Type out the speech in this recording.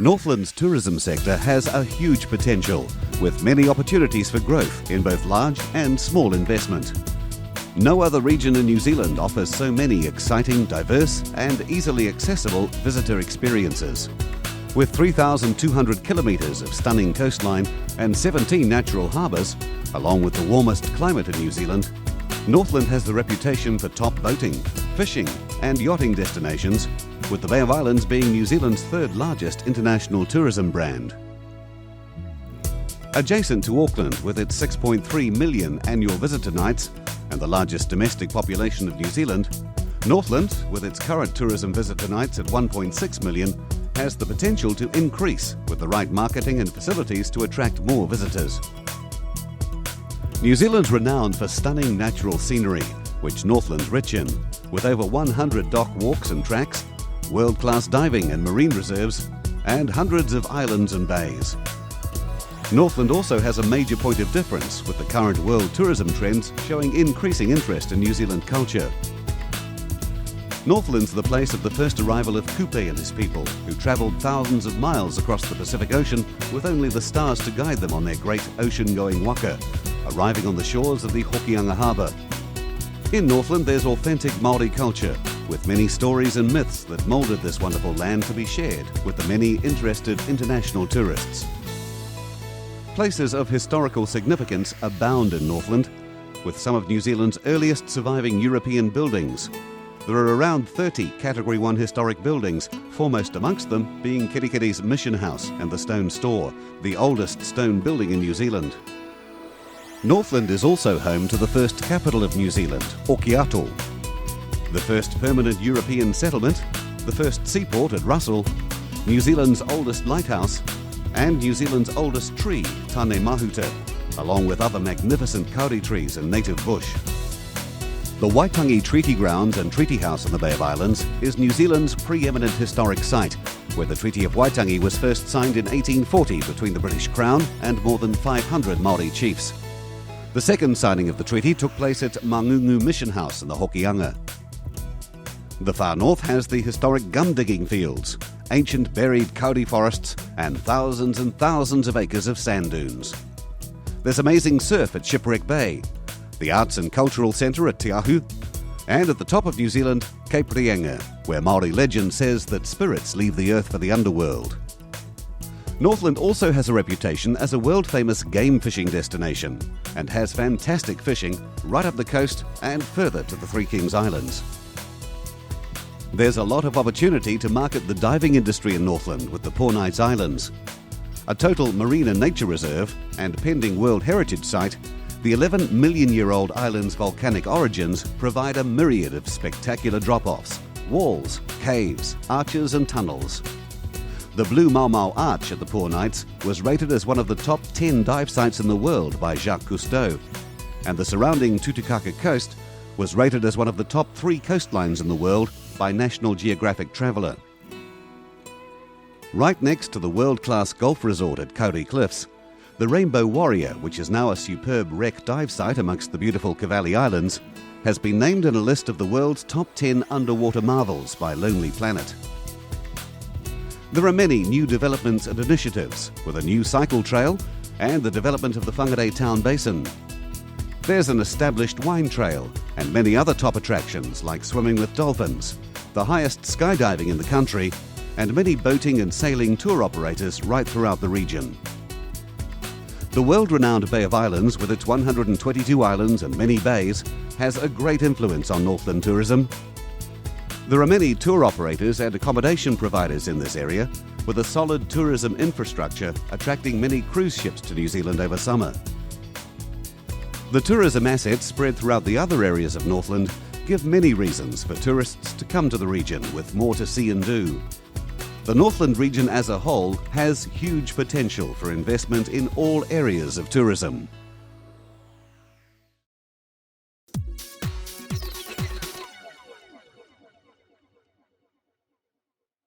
Northland's tourism sector has a huge potential, with many opportunities for growth in both large and small investment. No other region in New Zealand offers so many exciting, diverse and easily accessible visitor experiences. With 3,200 kilometres of stunning coastline and 17 natural harbours, along with the warmest climate in New Zealand, Northland has the reputation for top boating, fishing and yachting destinations, with the Bay of Islands being New Zealand's third largest international tourism brand. Adjacent to Auckland, with its 6.3 million annual visitor nights and the largest domestic population of New Zealand, Northland, with its current tourism visitor nights at 1.6 million, has the potential to increase with the right marketing and facilities to attract more visitors. New Zealand's renowned for stunning natural scenery, which Northland's rich in, with over 100 dock walks and tracks, world-class diving and marine reserves, and hundreds of islands and bays. Northland also has a major point of difference with the current world tourism trends showing increasing interest in New Zealand culture. Northland's the place of the first arrival of Kupe and his people, who travelled thousands of miles across the Pacific Ocean with only the stars to guide them on their great ocean-going waka, arriving on the shores of the Hokianga Harbour. In Northland there's authentic Māori culture, with many stories and myths that moulded this wonderful land to be shared with the many interested international tourists. Places of historical significance abound in Northland, with some of New Zealand's earliest surviving European buildings. There are around 30 Category 1 historic buildings, foremost amongst them being Kirikiri's Mission House and the Stone Store, the oldest stone building in New Zealand. Northland is also home to the first capital of New Zealand, Okiato, the first permanent European settlement, the first seaport at Russell, New Zealand's oldest lighthouse, and New Zealand's oldest tree, Tane Mahuta, along with other magnificent kauri trees and native bush. The Waitangi Treaty Grounds and Treaty House in the Bay of Islands is New Zealand's preeminent historic site, where the Treaty of Waitangi was first signed in 1840 between the British Crown and more than 500 Māori chiefs. The second signing of the treaty took place at Mangungu Mission House in the Hokianga. The far north has the historic gum digging fields, ancient buried kauri forests and thousands of acres of sand dunes. There's amazing surf at Shipwreck Bay, the Arts and Cultural Centre at Te Ahu, and at the top of New Zealand, Cape Reinga, where Māori legend says that spirits leave the earth for the underworld. Northland also has a reputation as a world-famous game fishing destination and has fantastic fishing right up the coast and further to the Three Kings Islands. There's a lot of opportunity to market the diving industry in Northland with the Poor Knights Islands. A total marine and nature reserve and pending World Heritage Site, the 11-million-year-old island's volcanic origins provide a myriad of spectacular drop-offs, walls, caves, arches and tunnels. The Blue Mau Mau Arch at the Poor Knights was rated as one of the top 10 dive sites in the world by Jacques Cousteau, and the surrounding Tutukaka coast was rated as one of the top 3 coastlines in the world by National Geographic Traveller. Right next to the world-class golf resort at Kauri Cliffs, the Rainbow Warrior, which is now a superb wreck dive site amongst the beautiful Cavalli Islands, has been named in a list of the world's top 10 underwater marvels by Lonely Planet. There are many new developments and initiatives, with a new cycle trail and the development of the Whangarei Town Basin. There's an established wine trail and many other top attractions like swimming with dolphins, the highest skydiving in the country, and many boating and sailing tour operators right throughout the region. The world-renowned Bay of Islands, with its 122 islands and many bays, has a great influence on Northland tourism. There are many tour operators and accommodation providers in this area, with a solid tourism infrastructure attracting many cruise ships to New Zealand over summer. The tourism assets spread throughout the other areas of Northland give many reasons for tourists to come to the region with more to see and do. The Northland region as a whole has huge potential for investment in all areas of tourism.